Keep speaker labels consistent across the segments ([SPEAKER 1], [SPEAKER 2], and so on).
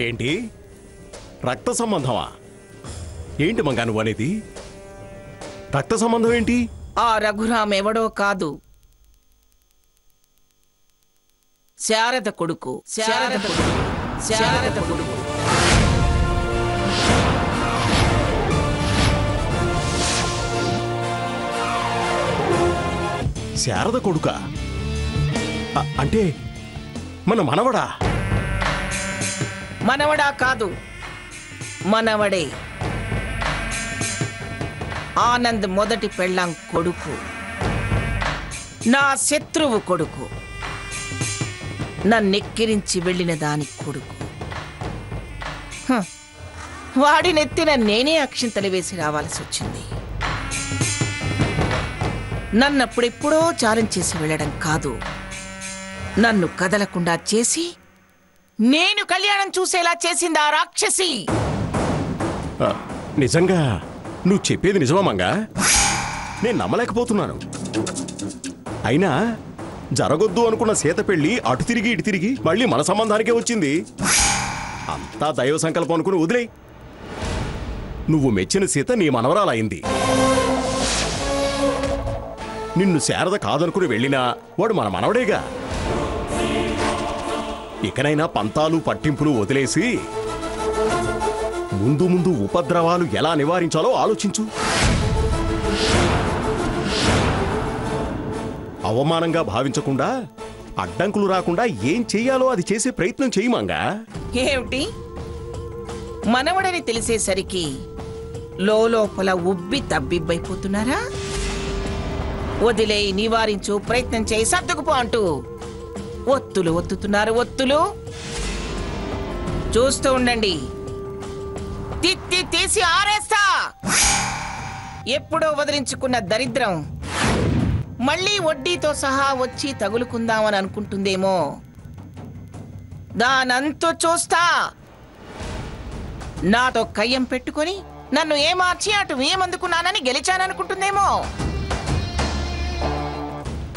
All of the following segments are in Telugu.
[SPEAKER 1] ఏంటి రక్త సంబంధమా? ఏంటి మంగా నువ్వు అనేది? రక్త సంబంధం ఏంటి?
[SPEAKER 2] ఆ రఘురామ్ ఎవడో కాదు, శారద కొడుకు. శారద కొడుకు. శారద కొడుకు.
[SPEAKER 1] శారద కొడుక అంటే మన మనవడా?
[SPEAKER 2] మనవడా కాదు, మనవడే. ఆనంద్ మొదటి పెళ్ళాం కొడుకు, నా శత్రువు కొడుకు, నన్నెక్కిరించి వెళ్ళిన దాని కొడుకు. వాడినెత్తిన నేనే అక్షింతలు వేసి రావాల్సి వచ్చింది. నన్నప్పుడెప్పుడో ఛాలెంజ్ చేసి వెళ్ళడం కాదు, నన్ను కదలకుండా చేసి నేను కళ్యాణం చూసేలా చేసింది ఆ రాక్షసి.
[SPEAKER 1] నిజంగా నువ్వు చెప్పేది నిజమా మంగా? నేను నమ్మలేకపోతున్నాను. అయినా జరగొద్దు అనుకున్న సీత పెళ్లి అటు తిరిగి ఇటు తిరిగి మళ్ళీ మన సంబంధానికే వచ్చింది. అంతా దైవ సంకల్పం అనుకుని వదిలే. నువ్వు మెచ్చిన సీత నీ మనవరాలైంది. నిన్ను శారద కాదనుకుని వెళ్ళినా వాడు మన మనవడేగా. ఇకనైనా పంతాలు పట్టింపులు వదిలేసి ముందు ముందు ఉపద్రవాలు ఎలా నివారించాలో ఆలోచించు. అవమానంగా భావించకుండా, అడ్డంకులు రాకుండా ఏం చెయ్యాలో అది చేసే ప్రయత్నం చేయమంగా.
[SPEAKER 2] ఏమిటి, మనవడని తెలిసేసరికి లోపల ఉబ్బి తబ్బిబ్బైపోతున్నారా? వదిలే, నివారించు, ప్రయత్నం చేయి, సర్దుకుపో అంటూ ఒత్తులు ఒత్తుతున్నారు. ఒత్తులు చూస్తూ ఉండండి, తిత్తి తీసి ఆరేస్తా. ఎప్పుడో వదిలించుకున్న దరిద్రం మళ్ళీ వడ్డీతో సహా వచ్చి తగులుకుందామని అనుకుంటుందేమో. దానంతు చూస్తా. నాతో కయ్యం పెట్టుకొని నన్ను ఏమార్చి అటు ఏమందుకున్నానని గెలిచాననుకుంటుందేమో.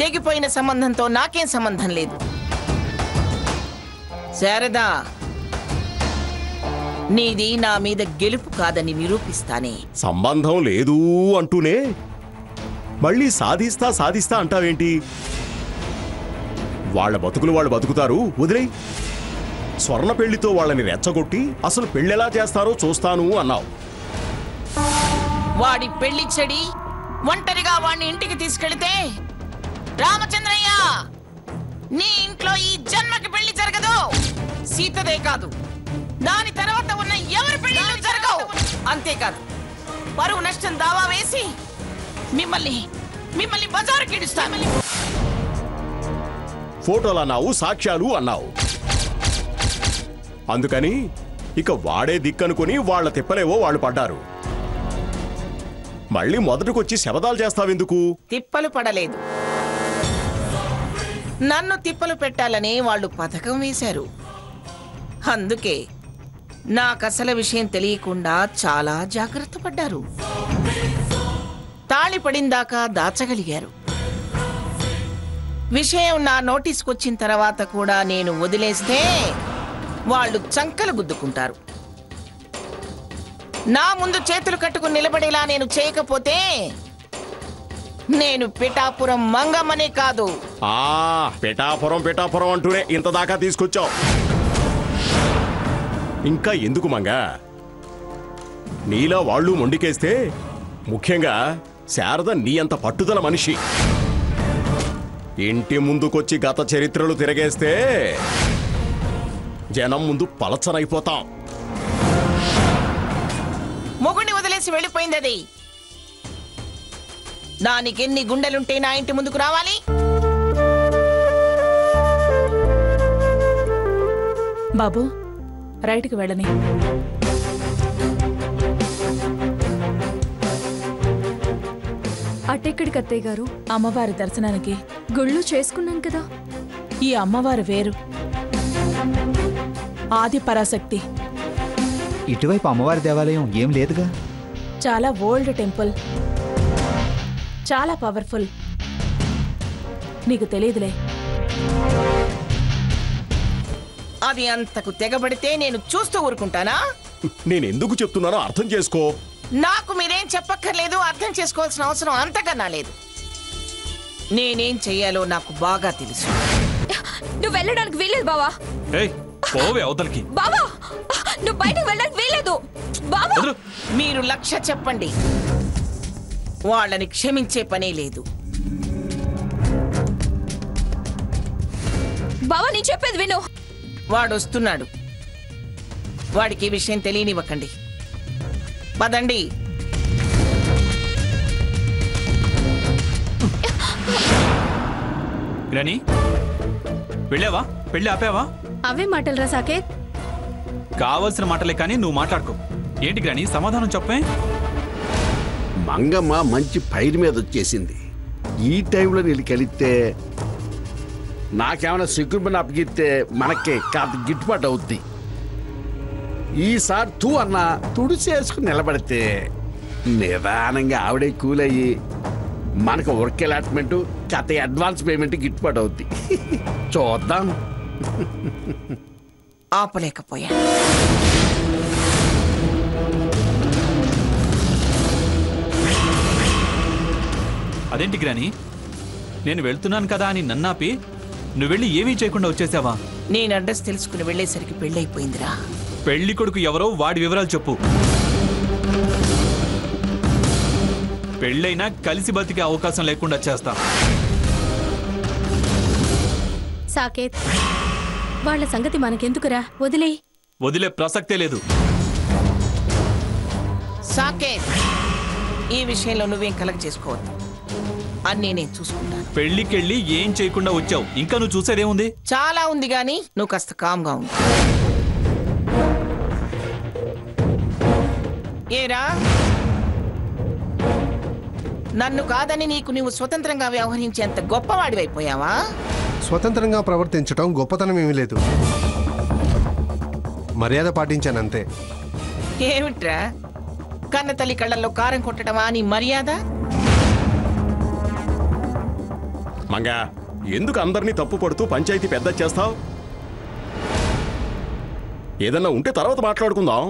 [SPEAKER 2] తెగిపోయిన సంబంధంతో నాకేం సంబంధం లేదు. శారదా, నీది నా మీద గెలుపు కాదని నిరూపిస్తానే.
[SPEAKER 1] సంబంధం లేదు అంటూనే మళ్ళీ సాధిస్తా సాధిస్తా అంటావేంటి? వాళ్ళ బతుకులు వాళ్ళు బతుకుతారు, వదిలే. స్వర్ణ పెళ్లితో వాళ్ళని రెచ్చగొట్టి అసలు పెళ్ళెలా చేస్తారో చూస్తాను అన్నావు.
[SPEAKER 2] వాడి పెళ్లి చెడి ఒంటరిగా వాడిని ఇంటికి తీసుకెళితే, రామచంద్రయ్య, నీ ఇంట్లో ఈ జన్మకి పెళ్లి జరగదు. సీతదే కాదు, దాని తర్వాత ఉన్న ఎవరి పెళ్లి జరగవు. అంతేకాదు, పరువు నష్టం దావా వేసి మిమ్మల్ని బజారుకి ఇడుస్తాను.
[SPEAKER 1] ఫోటోలు అన్నావు, సాక్ష్యాలు అన్నావు. అందుకని ఇక వాడే దిక్కనుకుని వాళ్ళ తిప్పలేవో వాళ్ళు పడ్డారు. మళ్ళీ మొదటికొచ్చి శబదాలు చేస్తావెందుకు?
[SPEAKER 2] తిప్పలు పడలేదు, నన్ను తిప్పలు పెట్టాలని వాళ్ళు పథకం వేశారు. అందుకే నాకసలు విషయం తెలియకుండా చాలా జాగ్రత్త పడ్డారు. తాళి పడిందాకా దాచగలిగారు. విషయం నా నోటీస్కొచ్చిన తర్వాత కూడా నేను వదిలేస్తే వాళ్ళు చంకలు గుద్దుకుంటారు. నా ముందు చేతులు కట్టుకుని నిలబడేలా నేను చేయకపోతే నేను పిఠాపురం మంగమ్మనే కాదు.
[SPEAKER 1] పిఠాపురం అంటూనే ఇంత దాకా తీసుకొచ్చావు. ఇంకా ఎందుకు మంగా? నీలా వాళ్ళు మొండికేస్తే, ముఖ్యంగా శారద నీ అంత పట్టుదల మనిషి ఇంటి ముందుకొచ్చి గత చరిత్రలు తిరగేస్తే జనం ముందు పలచనైపోతాం.
[SPEAKER 2] మొగుడిని వదిలేసి వెళ్ళిపోయింది అది. దానికెన్ని గుండెలుంటే నా ఇంటి ముందుకు రావాలి?
[SPEAKER 3] బాబు, రైట్కి వెళ్ళని.
[SPEAKER 4] అటెక్కడికి అత్తయ్య గారు?
[SPEAKER 3] అమ్మవారి దర్శనానికి.
[SPEAKER 4] గుళ్ళు చేసుకున్నాం కదా.
[SPEAKER 3] ఈ అమ్మవారు వేరు, ఆది పరాశక్తి.
[SPEAKER 5] ఇటువైపు అమ్మవారి దేవాలయం ఏం లేదుగా.
[SPEAKER 3] చాలా ఓల్డ్ టెంపుల్, చాలా పవర్ఫుల్. నీకు తెలియదులే.
[SPEAKER 2] అది అంతకు తెగబడితే నేను చూస్తూ ఊరుకుంటానా?
[SPEAKER 1] నేనెందుకు చెప్తున్నానో అర్థం చేసుకో.
[SPEAKER 2] నాకు మీరేం చెప్పక్కర్లేదు, అర్థం చేసుకోవాల్సిన అవసరం అంతకన్నా లేదు. నేనేం చెయ్యాలో నాకు బాగా తెలుసు.
[SPEAKER 4] నువ్వు వెళ్ళడానికి వీల్లేదు బావా.
[SPEAKER 6] పోవే అవతలకి.
[SPEAKER 4] బావా నువ్వు బయటకు వెళ్ళడానికి వీల్లేదు బావా.
[SPEAKER 2] మీరు 1,00,000 చెప్పండి, వాళ్ళని క్షమించే పనే లేదు.
[SPEAKER 4] బావా నేను చెప్పేది విను.
[SPEAKER 2] వాడు వస్తున్నాడు, వాడికి ఈ విషయం తెలియనివ్వకండి. పదండి.
[SPEAKER 6] గ్రాని వెళ్ళావా? పెళ్ళి ఆపావా?
[SPEAKER 4] అవే మాటలరా సాకేత్.
[SPEAKER 6] కావలసిన మాటలే కానీ నువ్వు మాట్లాడుకో. ఏంటి గ్రాని సమాధానం చెప్పే?
[SPEAKER 7] మంగమ్మ మంచి పైరు మీద వచ్చేసింది. ఈ టైంలో నీళ్ళు కలిస్తే నాకేమైనా సిగ్గుమని అప్పగిస్తే మనకే కాదు గిట్టుబాటు అవుద్ది. ఈసారి తూ అన్న తుడిచేసుకుని నిలబడితే నిదానంగా ఆవిడే కూలయ్యి మనకు వర్క్ అలాట్మెంట్ కథ అడ్వాన్స్ పేమెంట్ గిట్టుబాటు అవుద్ది. చూద్దాం.
[SPEAKER 2] ఆపలేకపోయా.
[SPEAKER 6] అదేంటి గ్రాని, నేను వెళ్తున్నాను కదా అని నన్నాపి నువ్వు వెళ్ళి ఏమీ చేయకుండా వచ్చేసావా?
[SPEAKER 2] నేను అడ్రస్ తెలుసుకుని వెళ్ళేసరికి పెళ్ళైపోయిందిరా.
[SPEAKER 6] పెళ్లి కొడుకు ఎవరో వాడి వివరాలు చెప్పు. పెళ్ళైనా కలిసి బతికే అవకాశం లేకుండా చేస్తా.
[SPEAKER 4] సాకేత్ వాళ్ళ సంగతి మనకెందుకురా, వదిలే
[SPEAKER 6] ప్రసక్తే లేదు.
[SPEAKER 2] సాకేత్, ఈ విషయంలో నువ్వేం కలెక్ట్ చేసుకోవద్దు, అన్నీ నేను చూసుకుంటాను.
[SPEAKER 6] పెళ్లికెళ్ళి ఏం చేయకుండా వచ్చావు, ఇంకా నువ్వు చూసేదేముంది?
[SPEAKER 2] చాలా ఉంది గాని నువ్వు కాస్త కామ్గా ఉంది. ఏరా, నన్ను కాదని నీకు నువ్వు స్వతంత్రంగా వ్యవహరించేంత గొప్పవాడివైపోయావా?
[SPEAKER 8] స్వతంత్రంగా ప్రవర్తించడం గొప్పతనం ఏమీ లేదు, మర్యాద పాటించానంతే.
[SPEAKER 2] ఏమిట్రా, కన్న తల్లి కళ్ళల్లో కారం కొట్టడమా నీ మర్యాద?
[SPEAKER 1] మంగా, ఎందుకు అందరినీ తప్పు పడుతూ పంచాయతీ పెద్ద చేస్తావు? ఏదన్నా ఉంటే తర్వాత మాట్లాడుకుందాం.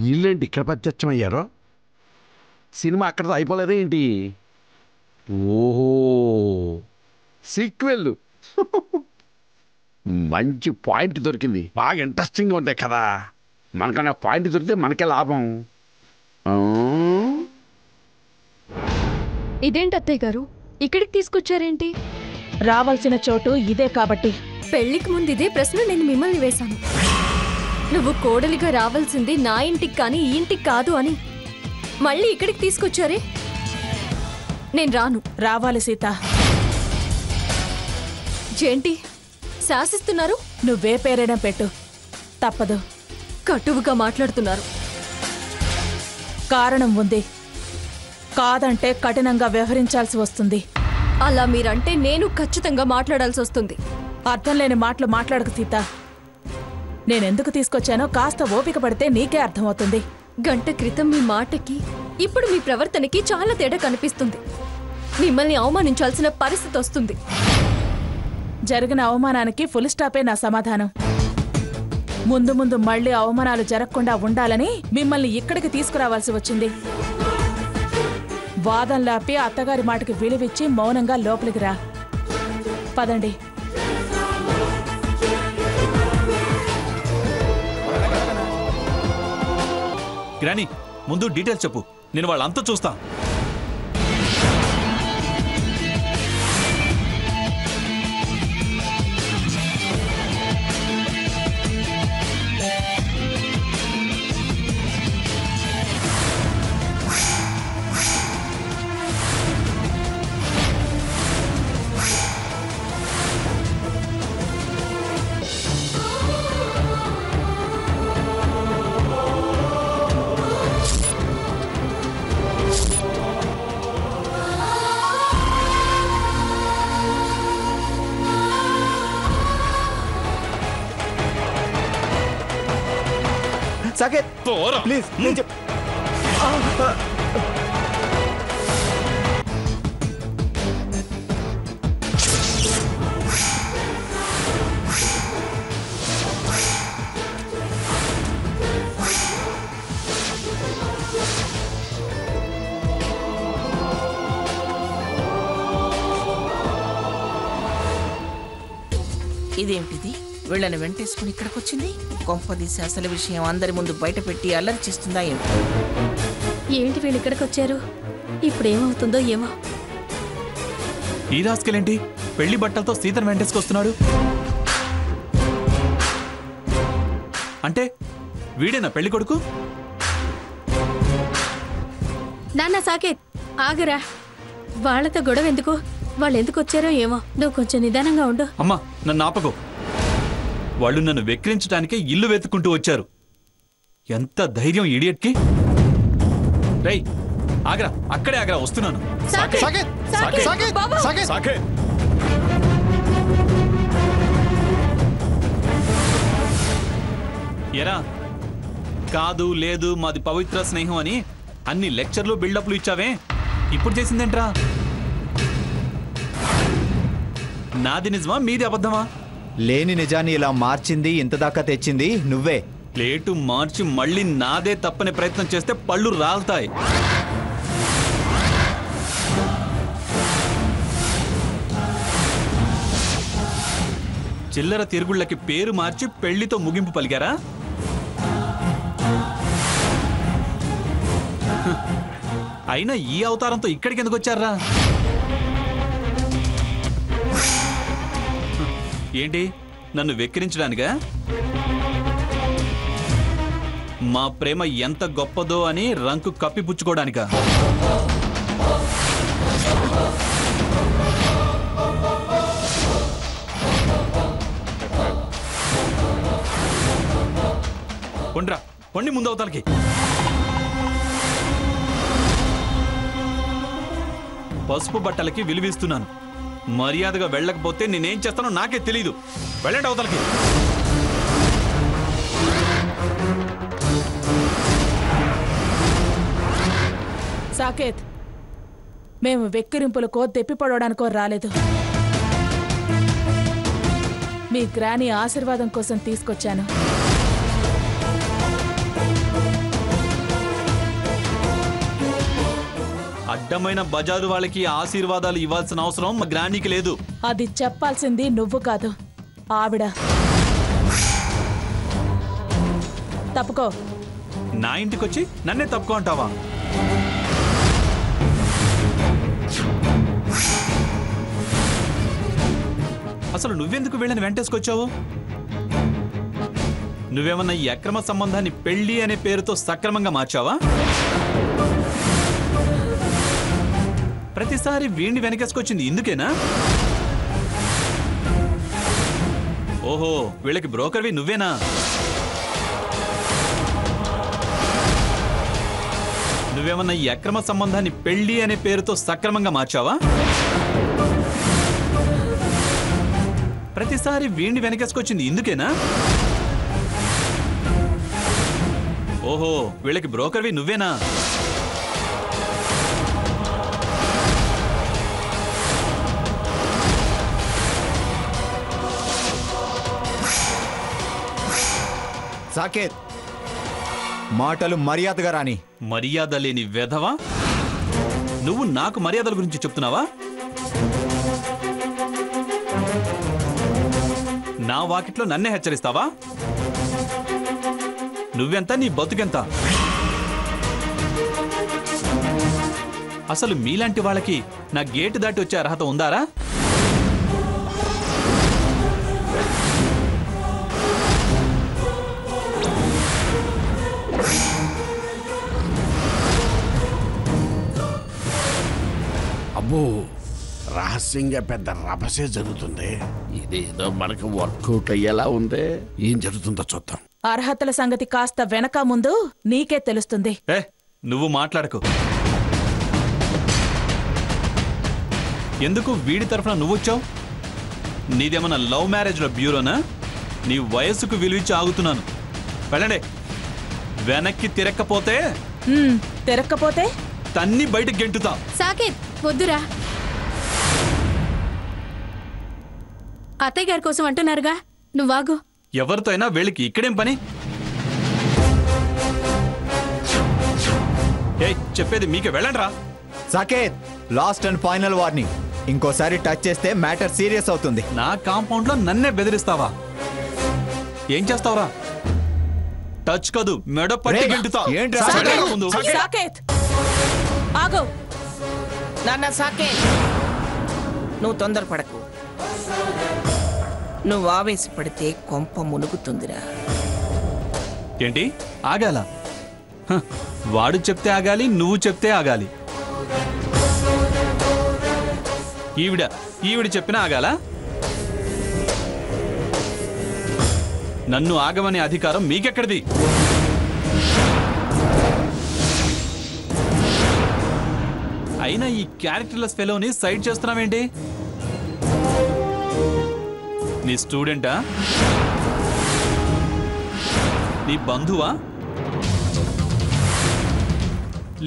[SPEAKER 7] వీళ్ళేంటి ఇక్కడ ప్రత్యక్షమయ్యారో? సినిమా అక్కడతో అయిపోలేదే ఏంటి? ఓహో, సీక్వెల్. మంచి పాయింట్ దొరికింది, బాగా ఇంట్రెస్టింగ్గా ఉంటాయి కదా. మనకన్నా పాయింట్ దొరికితే మనకే లాభం.
[SPEAKER 4] ఇదేంటి అత్తయ్య గారు ఇక్కడికి తీసుకొచ్చారేంటి?
[SPEAKER 3] రావాల్సిన చోటు ఇదే కాబట్టి.
[SPEAKER 4] పెళ్లికి ముందు ఇదే ప్రశ్న నేను మిమ్మల్ని వేశాను. నువ్వు కోడలిగా రావాల్సింది నా ఇంటికి కానీ ఈ ఇంటికి కాదు అని మళ్ళీ ఇక్కడికి తీసుకొచ్చారే. నేను రాను.
[SPEAKER 3] రావాలి సీత.
[SPEAKER 4] ఏంటి శాసిస్తున్నారు?
[SPEAKER 3] నువ్వే పేరైనా పెట్టు, తప్పదు.
[SPEAKER 4] కటువుగా మాట్లాడుతున్నారు.
[SPEAKER 3] కారణం ఉంది, కాదంటే కఠినంగా వ్యవహరించాల్సి వస్తుంది.
[SPEAKER 4] అలా మీరంటే నేను ఖచ్చితంగా మాట్లాడాల్సి వస్తుంది.
[SPEAKER 3] అర్థం లేని మాటలు మాట్లాడకు సీత. నేనెందుకు తీసుకొచ్చానో కాస్త ఓపిక పడితే నీకే అర్థమవుతుంది.
[SPEAKER 4] గంట క్రితం మీ మాటకి ఇప్పుడు మీ ప్రవర్తనకి చాలా తేడా కనిపిస్తుంది. మిమ్మల్ని అవమానించాల్సిన పరిస్థితి వస్తుంది.
[SPEAKER 3] జరిగిన అవమానానికి ఫుల్ స్టాపే నా సమాధానం. ముందు ముందు మళ్ళీ అవమానాలు జరగకుండా ఉండాలని మిమ్మల్ని ఇక్కడికి తీసుకురావాల్సి వచ్చింది. వాదంలాపి అత్తగారి మాటకి విలువిచ్చి మౌనంగా లోపలికి రా. పదండి.
[SPEAKER 6] గ్రాని, ముందు డీటెయిల్స్ చెప్పు, నేను వాళ్ళంతా చూస్తా.
[SPEAKER 5] సాకేత్
[SPEAKER 6] పోరా.
[SPEAKER 5] ప్లీజ్ నేను చెప్
[SPEAKER 2] ఇదేమిటిది? వీళ్ళని వెంటేసుకుని ఇక్కడికి వచ్చింది. కొంపదీసి అసలు విషయం అందరి ముందు బయట పెట్టి అల్లరి చేస్తుందా ఏమిటి?
[SPEAKER 4] ఏంటి వీళ్ళు ఇక్కడికి వచ్చారు? ఇప్పుడు ఏమవుతుందో ఏమో.
[SPEAKER 6] ఈ రాసుకెళ్ళేంటి పెళ్లి బట్టలతో సీతను వెంటేసుకొస్తున్నాడు? అంటే వీడేనా పెళ్లి కొడుకు?
[SPEAKER 4] నాన్న సాకేత్ ఆగరా. వాళ్ళతో గొడవ ఎందుకు? వాళ్ళు ఎందుకు వచ్చారో ఏమో. నువ్వు కొంచెం నిదానంగా ఉండు.
[SPEAKER 6] అమ్మా నన్ను ఆపకు. వాళ్ళు నన్ను వెక్కిరించడానికే ఇల్లు వెతుక్కుంటూ వచ్చారు. ఎంత ధైర్యం ఇడియట్కి! రేయ్ ఆగరా, అక్కడే ఆగరా, వస్తున్నాను.
[SPEAKER 4] సాకేత్!
[SPEAKER 8] సాకేత్!
[SPEAKER 4] సాకేత్!
[SPEAKER 8] సాకేత్!
[SPEAKER 4] బాబు!
[SPEAKER 8] సాకేత్!
[SPEAKER 1] సాకేత్
[SPEAKER 6] ఎరా కాదు లేదు మాది పవిత్ర స్నేహం అని అన్ని లెక్చర్లు బిల్డప్లు ఇచ్చావే, ఇప్పుడు చేసిందేంట్రా? నాది నిజమా మీది అబద్ధమా?
[SPEAKER 5] లేని నిజాన్ని ఇలా మార్చింది ఇంతదాకా తెచ్చింది నువ్వే.
[SPEAKER 6] ప్లేటు మార్చి మళ్ళీ నాదే తప్పని ప్రయత్నం చేస్తే పళ్ళు రాలుతాయి. చిల్లర తిరుగుళ్ళకి పేరు మార్చి పెళ్లితో ముగింపు పలిగారా? అయినా ఈ అవతారంతో ఇక్కడికి ఎందుకు వచ్చారా? ఏంటి నన్ను వెక్కిరించడానికా? మా ప్రేమ ఎంత గొప్పదో అని రంకు కప్పిపుచ్చుకోవడానికా? కొండ్రా కొండి ముందు అవతలకి. పసుపు బట్టలకి విలువిస్తున్నాను. మర్యాదగా వెళ్ళకపోతే నేనేం చేస్తానో నాకే తెలీదు. వెళ్ళండి అవతలకి.
[SPEAKER 3] సాకేత్, మేము వెక్కిరింపులకో దెప్పిపడడానికో రాలేదు. మీ గ్రాని ఆశీర్వాదం కోసం తీసుకొచ్చాను.
[SPEAKER 6] అడ్డమైన బజారు వాళ్ళకి ఆశీర్వాదాలు ఇవ్వాల్సిన అవసరం మా గ్రానికి లేదు.
[SPEAKER 3] అది చెప్పాల్సింది నువ్వు కాదు, ఆవిడ. తప్పుకో.
[SPEAKER 6] నా ఇంటికొచ్చి నన్నే తప్పుకో అంటావా? అసలు నువ్వెందుకు వీళ్ళని వెంటేసుకొచ్చావు? నువ్వేమన్నా ఈ అక్రమ సంబంధాన్ని పెళ్లి అనే పేరుతో సక్రమంగా మార్చావా? ప్రతిసారి వీణ్ణి వెనకేసుకొచ్చింది ఇందుకేనా? ఓహో, వీళ్ళకి బ్రోకర్వి నువ్వేనా? నువ్వేమన్నా ఈ అక్రమ సంబంధాన్ని పెళ్లి అనే పేరుతో సక్రమంగా మార్చావా? ప్రతిసారి వీణ్ణి వెనకేసుకొచ్చింది ఇందుకేనా? ఓహో, వీళ్ళకి బ్రోకర్వి నువ్వేనా?
[SPEAKER 5] సాకేత్, మాటలు మర్యాదగా రాని.
[SPEAKER 6] మర్యాద లేని వెధవా, నువ్వు నాకు మర్యాదల గురించి చెప్తున్నావా? నా వాకిట్లో నన్నే హెచ్చరిస్తావా? నువ్వెంత, నీ బతుకెంత? అసలు మీలాంటి వాళ్ళకి నా గేటు దాటి వచ్చే అర్హత ఉందారా?
[SPEAKER 7] అబ్బో, రహస్యంగా పెద్ద రభసే జరుగుతుంది. ఇదేదో మనకు వర్కౌట్ అయ్యేలా ఉంది. ఏం జరుగుతుందో చూద్దాం.
[SPEAKER 3] అర్హతల సంగతి కాస్త వెనక ముందు నీకే తెలుస్తుంది.
[SPEAKER 6] నువ్వు మాట్లాడకు. ఎందుకు వీడి తరఫున నువ్వు వచ్చావు? నీదేమన్నా లవ్ మ్యారేజ్లో బ్యూరోనా? నీ వయస్సుకు విలువించి ఆగుతున్నాను. వెళ్ళండి. వెనక్కి తిరక్కపోతే
[SPEAKER 3] తిరక్కపోతే
[SPEAKER 6] తన్ని బయటకు గెంటుతా.
[SPEAKER 9] సాకేత్ వద్దురా. అత్తయ్య గారి కోసం అంటున్నారుగా, నువ్వాగు.
[SPEAKER 6] ఎవరితో అయినా వీళ్ళకి ఇక్కడేం పని? ఏ చెప్పేది మీకే, వెళ్ళండి రా.
[SPEAKER 5] Saketh, last and final warning. ఇంకోసారి టచ్ చేస్తే మ్యాటర్ సీరియస్ అవుతుంది.
[SPEAKER 6] నా కాంపౌండ్ లో నన్నే బెదిరిస్తావా? ఏం చేస్తావురా? టచ్ కాదు, మెడ పట్టి గెంటుతా.
[SPEAKER 5] ఏంట్రా?
[SPEAKER 3] సాకేత్ ఆగు.
[SPEAKER 2] నాన్న సాకేత్, నువ్వు తొందరపడకు. నువ్వు ఆవేశపడితే కొంప మునుగుతుందిరా.
[SPEAKER 6] ఏంటి ఆగాల? వాడు చెప్తే ఆగాలి, నువ్వు చెప్తే ఆగాలి. ఈవిడ చెప్పినా ఆగాల? నన్ను ఆగమనే అధికారం మీకెక్కడిది? అయినా ఈ క్యారెక్టర్లెస్ ఫెలోని సైడ్ చేస్తున్నావేంటి? నీ స్టూడెంటా? నీ బంధువా?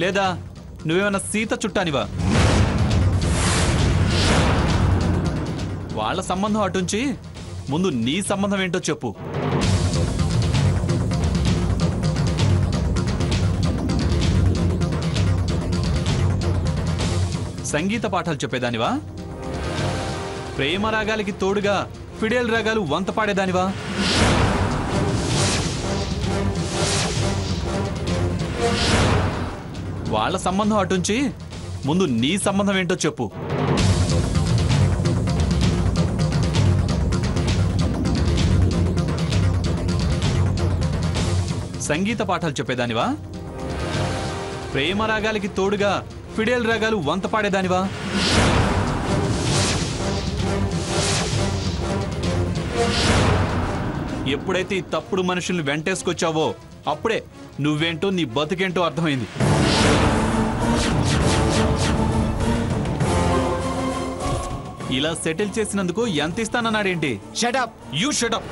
[SPEAKER 6] లేదా నువ్వేమన్నా సీత చుట్టానివా? వాళ్ళ సంబంధం అటుంచి ముందు నీ సంబంధం ఏంటో చెప్పు. సంగీత పాఠాలు చెప్పేదానివా? ప్రేమ రాగాలకి తోడుగా ఫిడేల్ రాగాలు వంత పాడేదానివా? వాళ్ళ సంబంధం అటుంచి ముందు నీ సంబంధం ఏంటో చెప్పు. సంగీత పాఠాలు చెప్పేదానివా? ప్రేమ రాగాలకి తోడుగా ఫిడేల్ రాగాలు వంత పాడేదానివా? ఎప్పుడైతే ఈ తప్పుడు మనుషుల్ని వెంటేసుకొచ్చావో అప్పుడే నువ్వేంటో నీ బతుకేంటో అర్థమైంది. ఇలా సెటిల్ చేసినందుకు ఎంత ఇస్తానన్నాడేంటి?
[SPEAKER 5] షటప్.
[SPEAKER 6] You shut up.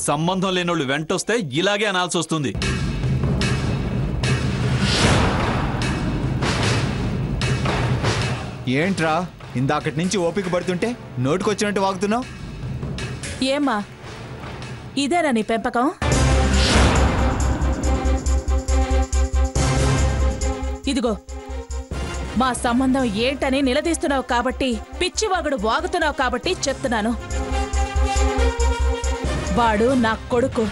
[SPEAKER 6] సంబంధం లేనోళ్ళు వెంటొస్తే ఇలాగే అనాల్సి వస్తుంది.
[SPEAKER 5] ఏంట్రా ఇందాకటి నుంచి ఓపిక పడుతుంటే నోటుకొచ్చినట్టు వాగుతున్నావు?
[SPEAKER 3] ఏమ్మా, ఇదేనా నీ పెంపకం? ఇదిగో, మా సంబంధం ఏంటని నిలదీస్తున్నావు కాబట్టి, పిచ్చివాగుడు వాగుతున్నావు కాబట్టి చెప్తున్నాను. వాడు నా కొడుకు.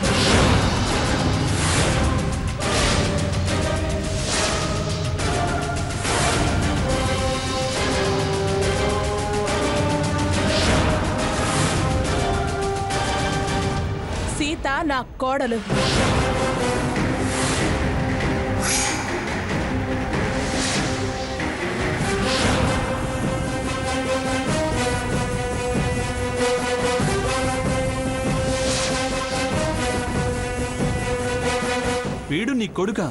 [SPEAKER 3] సీత నా కోడలు.
[SPEAKER 6] వీడు నీ కొడుకా?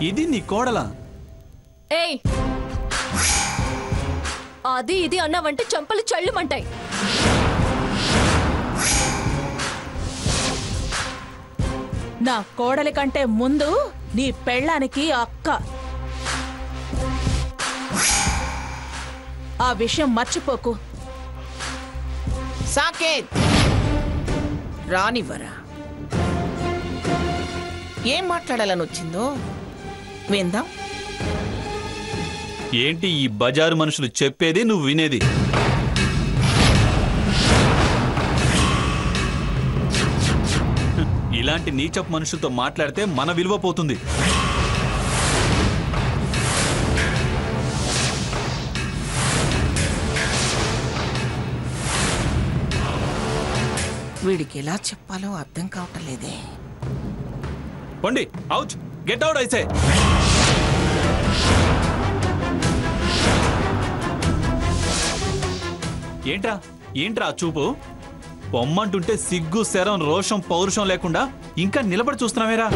[SPEAKER 6] ఇది నీ కోడలా?
[SPEAKER 4] ఏయ్, అది ఇది అన్నావంటే చంపలు చల్లుమంటాయి.
[SPEAKER 3] నా కోడలి కంటే ముందు నీ పెళ్ళానికి అక్క. ఆ విషయం మర్చిపోకు.
[SPEAKER 2] సాకేత్, రానివ్వరా. ఏం మాట్లాడాలని వచ్చిందో విందాం.
[SPEAKER 6] ఏంటి ఈ బజారు మనుషులు చెప్పేది నువ్వు వినేది? ఇలాంటి నీచపు మనుషులతో మాట్లాడితే మన విలువ పోతుంది.
[SPEAKER 2] వీడికి ఎలా చెప్పాలో అర్థం కావటం లేదే.
[SPEAKER 6] పండి అవుట్, గెట్ అవుట్ అయితే. ఏంట్రా చూపు? పొమ్మంటుంటే సిగ్గు, శరం, రోషం, పౌరుషం లేకుండా ఇంకా నిలబడి చూస్తున్నావేరా?